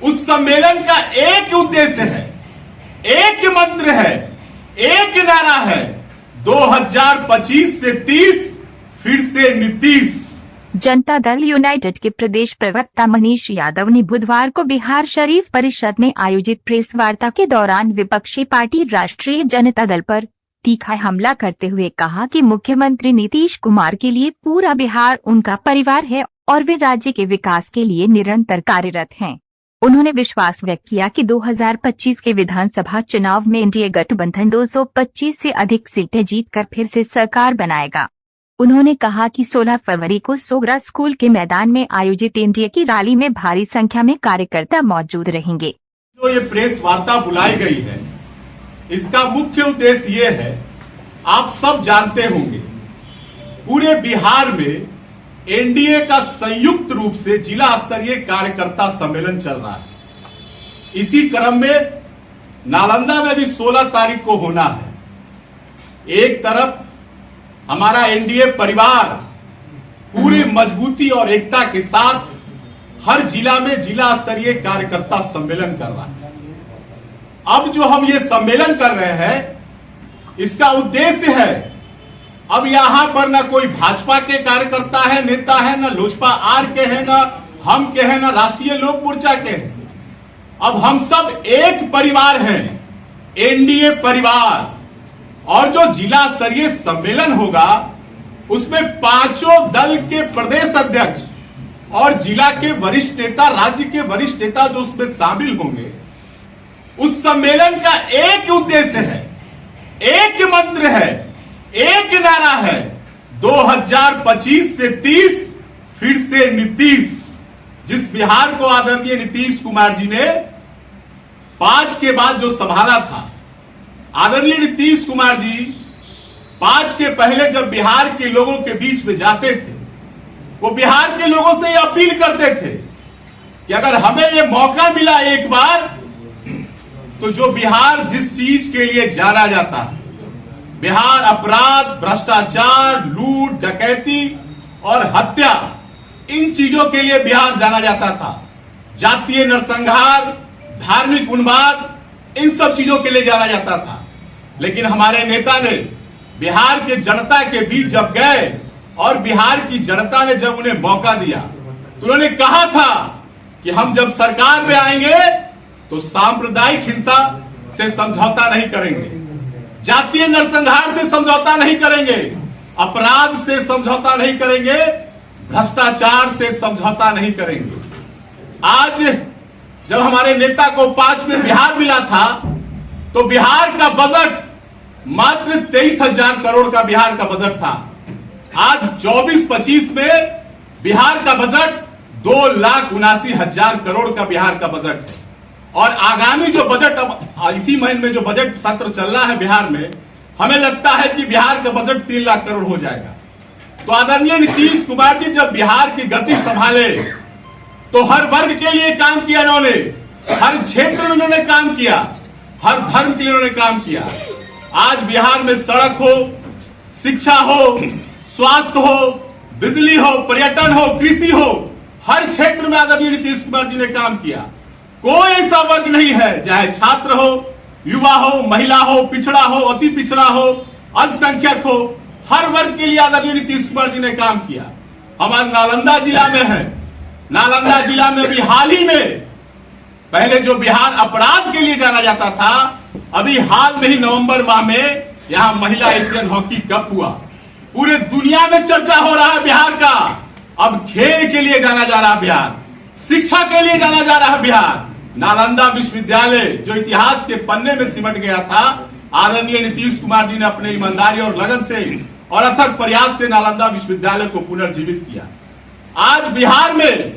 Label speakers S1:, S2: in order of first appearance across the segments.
S1: उस सम्मेलन का एक उद्देश्य है, एक मंत्र है, एक नारा है, 2025 से 30 फिर से नीतीश।
S2: जनता दल यूनाइटेड के प्रदेश प्रवक्ता मनीष यादव ने बुधवार को बिहार शरीफ परिषद में आयोजित प्रेस वार्ता के दौरान विपक्षी पार्टी राष्ट्रीय जनता दल पर तीखा हमला करते हुए कहा कि मुख्यमंत्री नीतीश कुमार के लिए पूरा बिहार उनका परिवार है और वे राज्य के विकास के लिए निरंतर कार्यरत हैं। उन्होंने विश्वास व्यक्त किया कि 2025 के विधानसभा चुनाव में एनडीए गठबंधन 225 से अधिक सीटें जीतकर फिर से सरकार बनाएगा। उन्होंने कहा कि 16 फरवरी को सोगरा स्कूल के मैदान में आयोजित एनडीए की रैली में भारी संख्या में कार्यकर्ता मौजूद रहेंगे।
S1: जो ये प्रेस वार्ता बुलाई गई है, इसका मुख्य उद्देश्य ये है, आप सब जानते होंगे पूरे बिहार में एनडीए का संयुक्त रूप से जिला स्तरीय कार्यकर्ता सम्मेलन चल रहा है। इसी क्रम में नालंदा में भी 16 तारीख को होना है। एक तरफ हमारा एनडीए परिवार पूरी मजबूती और एकता के साथ हर जिला में जिला स्तरीय कार्यकर्ता सम्मेलन कर रहा है। अब जो हम ये सम्मेलन कर रहे हैं, इसका उद्देश्य है, अब यहां पर ना कोई भाजपा के कार्यकर्ता है, नेता है, ना लोजपा आर के हैं, ना हम के हैं, ना राष्ट्रीय लोक मोर्चा के हैं। अब हम सब एक परिवार हैं, एनडीए परिवार। और जो जिला स्तरीय सम्मेलन होगा, उसमें पांचों दल के प्रदेश अध्यक्ष और जिला के वरिष्ठ नेता, राज्य के वरिष्ठ नेता जो उसमें शामिल होंगे। उस सम्मेलन का एक उद्देश्य है, एक मंत्र है, एक नारा है, 2025 से 30 फिर से नीतीश। जिस बिहार को आदरणीय नीतीश कुमार जी ने 5 के बाद जो संभाला था, आदरणीय नीतीश कुमार जी 5 के पहले जब बिहार के लोगों के बीच में जाते थे, वो बिहार के लोगों से अपील करते थे कि अगर हमें ये मौका मिला एक बार, तो जो बिहार जिस चीज के लिए जाना जाता है, बिहार अपराध, भ्रष्टाचार, लूट, डकैती और हत्या, इन चीजों के लिए बिहार जाना जाता था। जातीय नरसंहार, धार्मिक उन्माद, इन सब चीजों के लिए जाना जाता था। लेकिन हमारे नेता ने बिहार के जनता के बीच जब गए और बिहार की जनता ने जब उन्हें मौका दिया, तो उन्होंने कहा था कि हम जब सरकार में आएंगे तो सांप्रदायिक हिंसा से समझौता नहीं करेंगे, जातीय नरसंहार से समझौता नहीं करेंगे, अपराध से समझौता नहीं करेंगे, भ्रष्टाचार से समझौता नहीं करेंगे। आज जब हमारे नेता को 5 में बिहार मिला था, तो बिहार का बजट मात्र 23,000 करोड़ का बिहार का बजट था। आज 24-25 में बिहार का बजट 2,79,000 करोड़ का बिहार का बजट है। और आगामी जो बजट, अब इसी महीने में जो बजट सत्र चल रहा है बिहार में, हमें लगता है कि बिहार का बजट 3 लाख करोड़ हो जाएगा। तो आदरणीय नीतीश कुमार जी जब बिहार की गति संभाले, तो हर वर्ग के लिए काम किया इन्होंने, हर क्षेत्र में इन्होंने काम किया, हर धर्म के लिए इन्होंने काम किया। आज बिहार में सड़क हो, शिक्षा हो, स्वास्थ्य हो, बिजली हो, पर्यटन हो, कृषि हो, हर क्षेत्र में आदरणीय नीतीश कुमार जी ने काम किया। कोई ऐसा वर्ग नहीं है, चाहे छात्र हो, युवा हो, महिला हो, पिछड़ा हो, अति पिछड़ा हो, अल्पसंख्यक हो, हर वर्ग के लिए आदरणीय नीतीश कुमार जी ने काम किया। हम आज नालंदा जिला में हैं। नालंदा जिला में भी हाल ही में, पहले जो बिहार अपराध के लिए जाना जाता था, अभी हाल में ही नवंबर माह में यहां महिला एशियन हॉकी कप हुआ। पूरे दुनिया में चर्चा हो रहा है बिहार का। अब खेल के लिए जाना जा रहा है बिहार, शिक्षा के लिए जाना जा रहा है बिहार। नालंदा विश्वविद्यालय जो इतिहास के पन्ने में सिमट गया था, आदरणीय नीतीश कुमार जी ने अपने ईमानदारी और लगन से और अथक प्रयास से नालंदा विश्वविद्यालय को पुनर्जीवित किया। आज बिहार में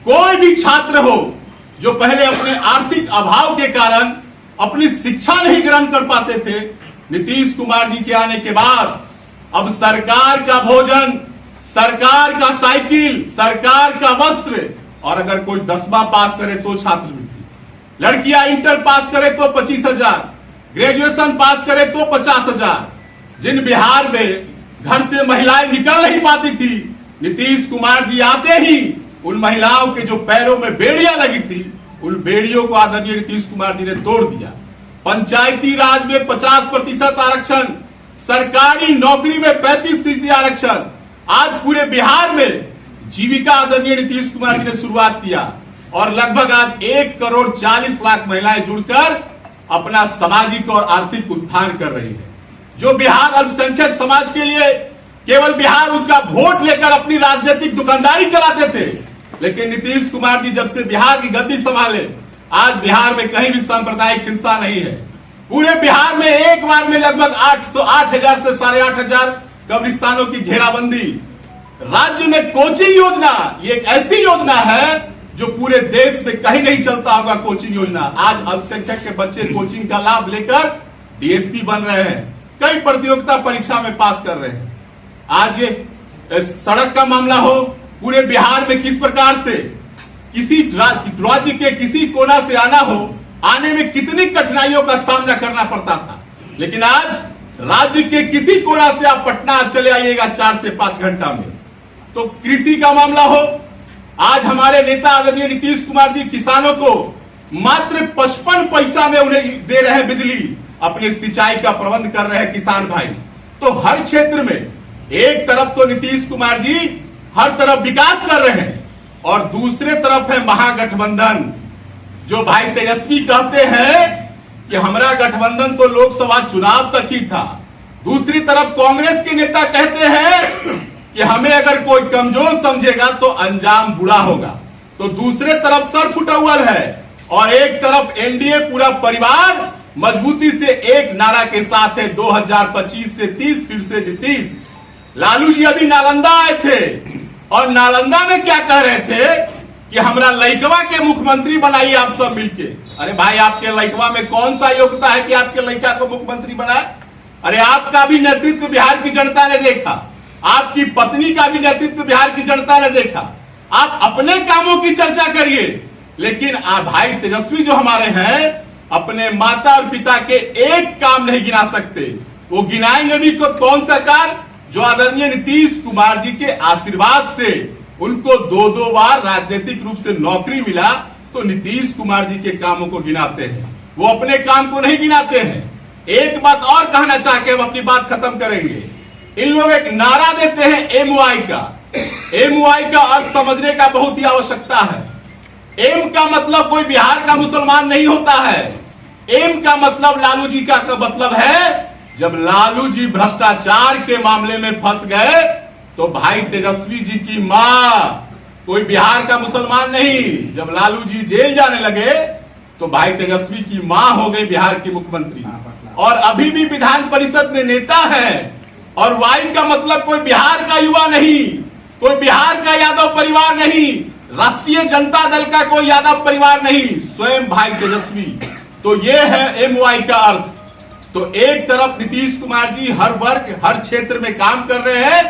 S1: कोई भी छात्र हो जो पहले अपने आर्थिक अभाव के कारण अपनी शिक्षा नहीं ग्रहण कर पाते थे, नीतीश कुमार जी के आने के बाद अब सरकार का भोजन, सरकार का साइकिल, सरकार का वस्त्र, और अगर कोई 10वां पास करे तो छात्रवृत्ति, लड़कियां इंटर पास करे तो 25,000, ग्रेजुएशन पास करे तो 50,000। जिन बिहार में घर से महिलाएं निकल नहीं पाती थी, नीतीश कुमार जी आते ही उन महिलाओं के जो पैरों में बेड़ियां लगी थी, उन बेड़ियों को आदरणीय नीतीश कुमार जी ने तोड़ दिया। पंचायती राज में 50% आरक्षण, सरकारी नौकरी में 35% आरक्षण। आज पूरे बिहार में जीविका आदरणीय नीतीश कुमार जी ने शुरुआत किया और लगभग आज 1,40,00,000 महिलाएं जुड़कर अपना सामाजिक और आर्थिक उत्थान कर रही है। जो बिहार अल्पसंख्यक समाज के लिए केवल बिहार उनका वोट लेकर अपनी राजनीतिक दुकानदारी चलाते थे, लेकिन नीतीश कुमार जी जब से बिहार की गद्दी संभाले, आज बिहार में कहीं भी सांप्रदायिक हिंसा नहीं है। पूरे बिहार में एक बार में लगभग 8,000 से 8,500 कब्रिस्तानों की घेराबंदी। राज्य में कोचिंग योजना, ये एक ऐसी योजना है जो पूरे देश में कहीं नहीं चलता होगा। कोचिंग योजना, आज अल्पसंख्यक के बच्चे कोचिंग का लाभ लेकर डीएसपी बन रहे हैं, कई प्रतियोगिता परीक्षा में पास कर रहे हैं। आज ये सड़क का मामला हो, पूरे बिहार में किस प्रकार से किसी राज्य के किसी कोना से आना हो, आने में कितनी कठिनाइयों का सामना करना पड़ता था, लेकिन आज राज्य के किसी कोना से आप पटना चले आइएगा 4 से 5 घंटा में। तो कृषि का मामला हो, आज हमारे नेता आदरणीय नीतीश कुमार जी किसानों को मात्र 55 पैसा में उन्हें दे रहे हैं बिजली, अपने सिंचाई का प्रबंध कर रहे हैं किसान भाई। तो हर क्षेत्र में एक तरफ तो नीतीश कुमार जी हर तरफ विकास कर रहे हैं और दूसरे तरफ है महागठबंधन, जो भाई तेजस्वी कहते हैं कि हमारा गठबंधन तो लोकसभा चुनाव तक ही था। दूसरी तरफ कांग्रेस के नेता कहते हैं कि हमें अगर कोई कमजोर समझेगा तो अंजाम बुरा होगा। तो दूसरे तरफ सर फुटौल है और एक तरफ एनडीए पूरा परिवार मजबूती से एक नारा के साथ है, 2025 से 30 फिर से नीतीश। लालू जी अभी नालंदा आए थे और नालंदा में क्या कह रहे थे कि हमरा लइकवा के मुख्यमंत्री बनाइए आप सब मिलके। अरे भाई, आपके लइकवा में कौन सा योग्यता है कि आपके लइका को मुख्यमंत्री बनाए? अरे आपका भी नेतृत्व बिहार की जनता ने देखा, आपकी पत्नी का भी नेतृत्व बिहार की जनता ने देखा। आप अपने कामों की चर्चा करिए, लेकिन भाई तेजस्वी जो हमारे हैं अपने माता और पिता के एक काम नहीं गिना सकते। वो गिनाएंगे भी कौन सा कार्य? जो आदरणीय नीतीश कुमार जी के आशीर्वाद से उनको 2-2 बार राजनीतिक रूप से नौकरी मिला, तो नीतीश कुमार जी के कामों को गिनाते हैं, वो अपने काम को नहीं गिनाते हैं। एक बात और कहना चाह के हम अपनी बात खत्म करेंगे। इन लोग एक नारा देते हैं एमओआई का। एमओआई का अर्थ समझने का बहुत ही आवश्यकता है। एम का मतलब कोई बिहार का मुसलमान नहीं होता है। एम का मतलब लालू जी का मतलब है, जब लालू जी भ्रष्टाचार के मामले में फंस गए तो भाई तेजस्वी जी की मां कोई बिहार का मुसलमान नहीं। जब लालू जी जेल जाने लगे तो भाई तेजस्वी की मां हो गई बिहार की मुख्यमंत्री और अभी भी विधान परिषद में नेता है। और वाई का मतलब कोई बिहार का युवा नहीं, कोई बिहार का यादव परिवार नहीं, राष्ट्रीय जनता दल का कोई यादव परिवार नहीं, स्वयं भाई तेजस्वी। तो ये है एमवाई का अर्थ। तो एक तरफ नीतीश कुमार जी हर वर्ग हर क्षेत्र में काम कर रहे हैं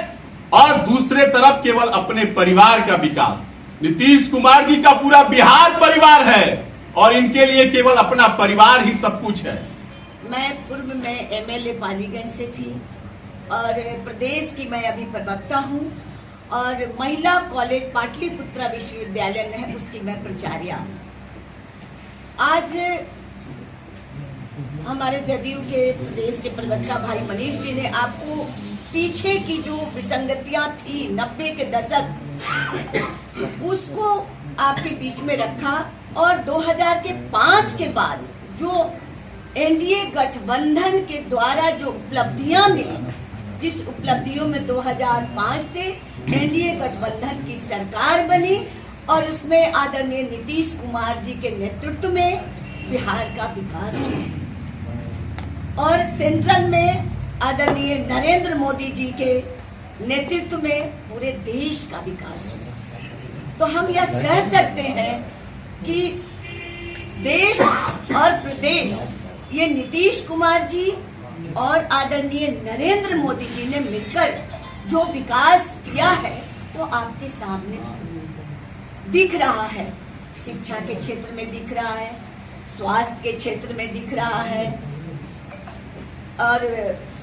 S1: और दूसरे तरफ केवल अपने परिवार का विकास। नीतीश कुमार जी का पूरा बिहार परिवार है और इनके लिए केवल अपना परिवार ही सब कुछ है।
S3: मैं पूर्व में एमएलए पालीगंज से थी और प्रदेश की मैं अभी प्रवक्ता हूँ और महिला कॉलेज पाटलिपुत्रा विश्वविद्यालय में है, उसकी मैं प्राचार्या हूँ। आज हमारे जदयू के प्रदेश के प्रवक्ता भाई मनीष जी ने आपको पीछे की जो विसंगतियां थी 90 के दशक उसको आपके बीच में रखा और 2005 के बाद जो एनडीए गठबंधन के द्वारा जो उपलब्धियां मिली, जिस उपलब्धियों में 2005 से एनडीए गठबंधन की सरकार बनी और उसमें आदरणीय नीतीश कुमार जी के नेतृत्व में बिहार का विकास हुआ और सेंट्रल में आदरणीय नरेंद्र मोदी जी के नेतृत्व में पूरे देश का विकास हुआ। तो हम यह कह सकते हैं कि देश और प्रदेश ये नीतीश कुमार जी और आदरणीय नरेंद्र मोदी जी ने मिलकर जो विकास किया है वो आपके सामने दिख रहा है। शिक्षा के क्षेत्र में दिख रहा है, स्वास्थ्य के क्षेत्र में दिख रहा है और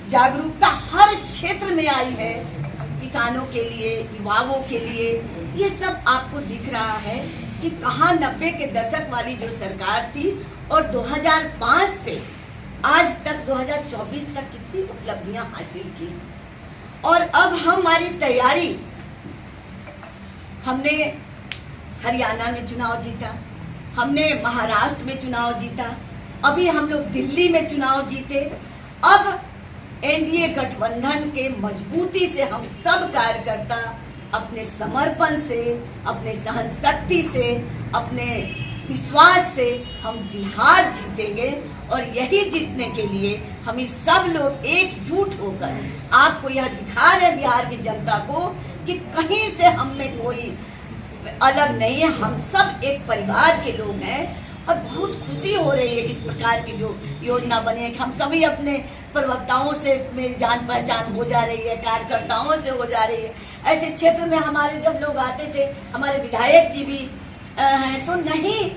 S3: जागरूकता हर क्षेत्र में आई है। किसानों के लिए, युवाओं के लिए ये सब आपको दिख रहा है कि कहाँ 90 के दशक वाली जो सरकार थी और 2005 से आज तक 2024 तक कितनी उपलब्धियां हासिल की। और अब हमारी तैयारी, हमने हरियाणा में चुनाव जीता, हमने महाराष्ट्र में चुनाव जीता, अभी हम लोग दिल्ली में चुनाव जीते। अब एनडीए गठबंधन के मजबूती से हम सब कार्यकर्ता अपने समर्पण से, अपने सहन शक्ति से, अपने विश्वास से हम बिहार जीतेंगे। और यही जीतने के लिए हम इस सब लोग एकजुट होकर आपको यह दिखा रहे हैं बिहार की जनता को कि कहीं से हम में कोई अलग नहीं है, हम सब एक परिवार के लोग हैं। और बहुत खुशी हो रही है इस प्रकार की जो योजना बनी है कि हम सभी अपने प्रवक्ताओं से मेरी जान पहचान हो जा रही है, कार्यकर्ताओं से हो जा रही है। ऐसे क्षेत्र में हमारे जब लोग आते थे, हमारे विधायक जी भी हैं, तो नहीं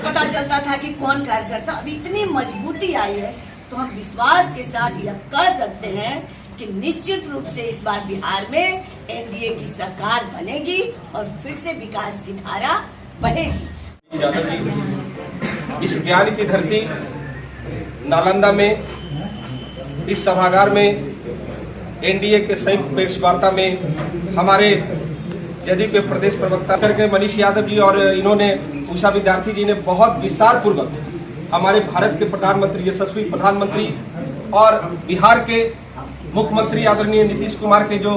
S3: पता चलता था कि कौन कार्यकर्ता। अब इतनी मजबूती आई है तो हम विश्वास के साथ यह कह सकते हैं कि निश्चित रूप से इस बार बिहार में एनडीए की सरकार बनेगी और फिर से विकास की धारा बढ़ेगी।
S4: यादव जी, इस ज्ञान की धरती नालंदा में, इस सभागार में, एनडीए के संयुक्त प्रेस वार्ता में हमारे जदयू के प्रदेश प्रवक्ता करके मनीष यादव जी और इन्होंने उषा विद्यार्थी जी ने बहुत विस्तार पूर्वक हमारे भारत के प्रधानमंत्री, यशस्वी प्रधानमंत्री और बिहार के मुख्यमंत्री आदरणीय नीतीश कुमार के जो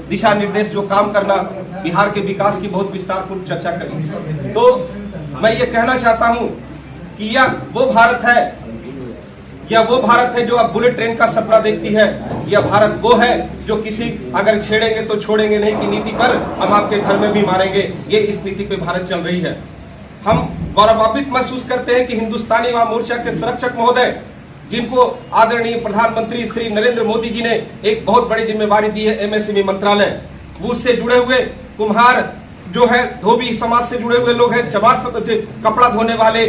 S4: दिशा निर्देश, जो काम करना, बिहार के विकास की बहुत विस्तार पूर्वक चर्चा करी। तो मैं ये कहना चाहता हूँ कि यह वो भारत है जो अब बुलेट ट्रेन का सपना देखती है। यह भारत वो है जो किसी अगर छेड़ेंगे तो छोड़ेंगे नहीं की नीति पर हम आपके घर में भी मारेंगे। ये इस नीति पे भारत चल रही है। हम गौरवान्वित महसूस करते हैं कि हिंदुस्तानी अवाम मोर्चा के संरक्षक महोदय, जिनको आदरणीय प्रधानमंत्री श्री नरेंद्र मोदी जी ने एक बहुत बड़ी जिम्मेवारी दी है, एमएसएमई मंत्रालय, वो उससे जुड़े हुए कुम्हार जो है, धोबी समाज से जुड़े हुए लोग हैं, चमार कपड़ा धोने वाले,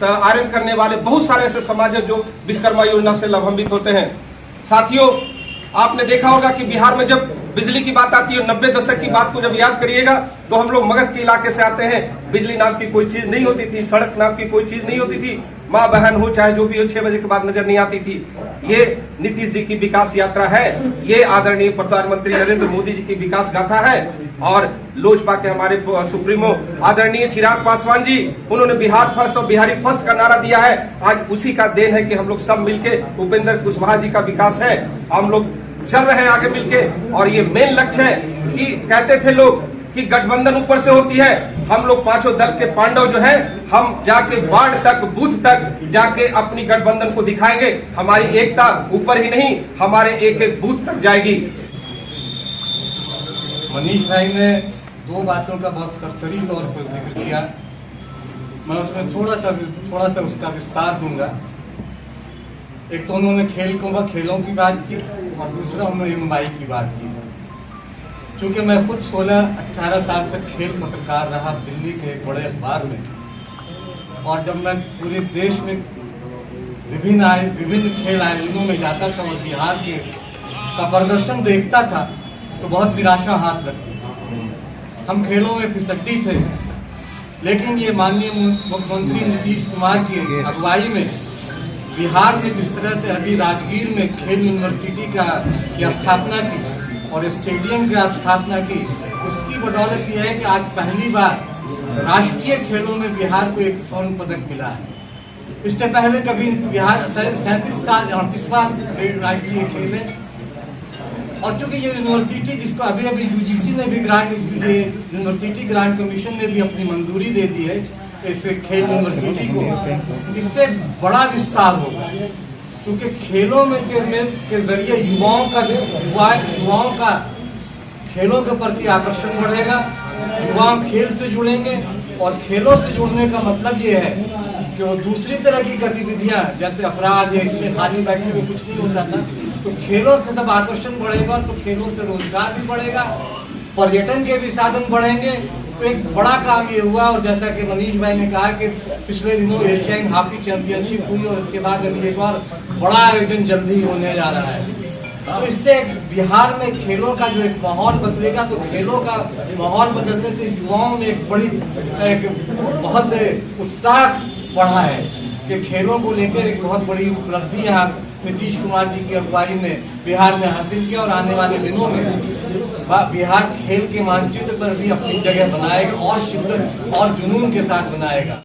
S4: आयरन करने वाले, बहुत सारे ऐसे समाज है जो विश्वकर्मा योजना से लाभान्वित होते हैं। साथियों, आपने देखा होगा कि बिहार में जब बिजली की बात आती है, 90 दशक की बात को जब याद करिएगा तो हम लोग मगध के इलाके से आते हैं। बिजली नाम की कोई चीज नहीं होती थी, सड़क नाम की कोई चीज नहीं होती थी, माँ बहन हो चाहे जो भी हो 6 बजे के बाद नजर नहीं आती थी। ये नीतीश जी की विकास यात्रा है, ये आदरणीय प्रधानमंत्री नरेंद्र मोदी जी की विकास गाथा है। और लोजपा के हमारे सुप्रीमो आदरणीय चिराग पासवान जी, उन्होंने बिहार फर्स्ट और बिहारी फर्स्ट का नारा दिया है। आज उसी का देन है कि हम लोग सब मिलके उपेंद्र कुशवाहा जी का विकास है, हम लोग चल रहे हैं आगे मिलके। और ये मेन लक्ष्य है कि कहते थे लोग कि गठबंधन ऊपर से होती है, हम लोग पांचों दल के पांडव जो हैं, हम जाके वार्ड तक, बूथ तक जाके अपनी गठबंधन को दिखाएंगे। हमारी एकता ऊपर ही नहीं, हमारे एक एक बूथ तक जाएगी।
S5: मनीष भाई ने 2 बातों का बहुत सरसरी तौर पर जिक्र किया, मैं उसमें थोड़ा सा उसका विस्तार दूंगा। एक तो उन्होंने खेलों की बात की और दूसरा उन्होंने मुंबई की बात की। चूंकि मैं खुद 16-18 साल तक खेल पत्रकार रहा दिल्ली के एक बड़े अखबार में, और जब मैं पूरे देश में विभिन्न खेल आयोजनों में जाता था और बिहार का प्रदर्शन देखता था तो बहुत निराशा हाथ लगती थी। हम खेलों में फिसड्डी थे, लेकिन ये माननीय मुख्यमंत्री नीतीश कुमार की अगुवाई में बिहार ने जिस तरह से अभी राजगीर में खेल यूनिवर्सिटी की स्थापना की और स्टेडियम की स्थापना की, उसकी बदौलत यह है कि आज पहली बार राष्ट्रीय खेलों में बिहार को एक स्वर्ण पदक मिला है। इससे पहले कभी बिहार 38वां राष्ट्रीय खेल है। और चूंकि ये यूनिवर्सिटी, जिसको अभी यूजीसी ने भी यूनिवर्सिटी ग्रांट कमीशन ने भी अपनी मंजूरी दे दी है इस खेल यूनिवर्सिटी को, इससे बड़ा विस्तार होगा। क्योंकि खेलों में के जरिए युवाओं का खेलों के प्रति आकर्षण बढ़ेगा, युवा खेल से जुड़ेंगे। और खेलों से जुड़ने का मतलब ये है कि वो दूसरी तरह की गतिविधियां जैसे अपराध या इसमें खाली बैठे हुए कुछ नहीं होता था, तो खेलों से जब आकर्षण बढ़ेगा तो खेलों से रोजगार भी बढ़ेगा, पर्यटन के भी साधन बढ़ेंगे। तो एक बड़ा काम ये हुआ। और जैसा कि मनीष भाई ने कहा कि पिछले दिनों एशियाई हॉकी चैंपियनशिप हुई और उसके बाद अभी एक और बड़ा आयोजन जल्दी ही होने जा रहा है। तो इससे बिहार में खेलों का जो एक माहौल बदलेगा, तो खेलों का माहौल बदलने से युवाओं में एक बहुत उत्साह बढ़ा है कि खेलों को लेकर एक बहुत बड़ी उपलब्धि यहाँ नीतीश कुमार जी की अगुवाई में बिहार ने हासिल किया और आने वाले दिनों में बिहार खेल के मानचित्र पर भी अपनी जगह बनाएगा और शिद्दत और जुनून के साथ बनाएगा।